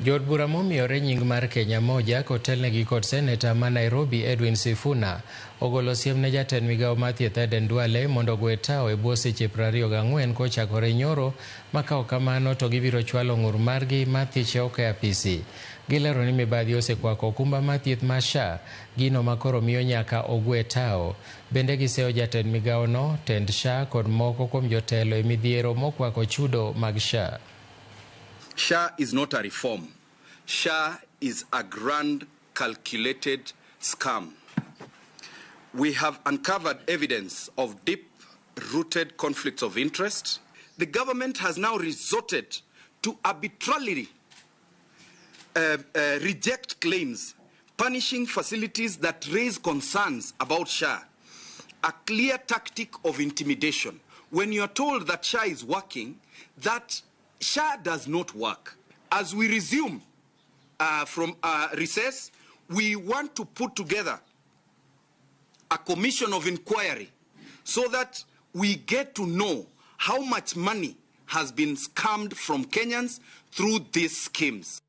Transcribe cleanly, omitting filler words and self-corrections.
Jood bura momiyore nying mar Kenya Moja kotelnegi kod seneta ma Nairobi Edwin Sifuna ogolo siem ne jatend migao mar thieth Aden Duale mondo ogwe tawo e bwo seche 24 kochakore nyoro, ma ka ok kamano to gibiro chwalo ng'ur margi mar thiche oko e apisi. Gilero ni mibadhi osekwako okumba mar thieth mar SHA, gino makoro miyo nyaka ogwe tawo. Bende giseyo jatend migao no, tend SHA kod moko kuom jotelo e midhiero mokwako chudo mag SHA. SHA is not a reform. SHA is a grand calculated scam. We have uncovered evidence of deep-rooted conflicts of interest. The government has now resorted to arbitrarily reject claims, punishing facilities that raise concerns about SHA. A clear tactic of intimidation. When you are told that SHA is working, that SHA does not work. As we resume from recess, we want to put together a commission of inquiry so that we get to know how much money has been scammed from Kenyans through these schemes.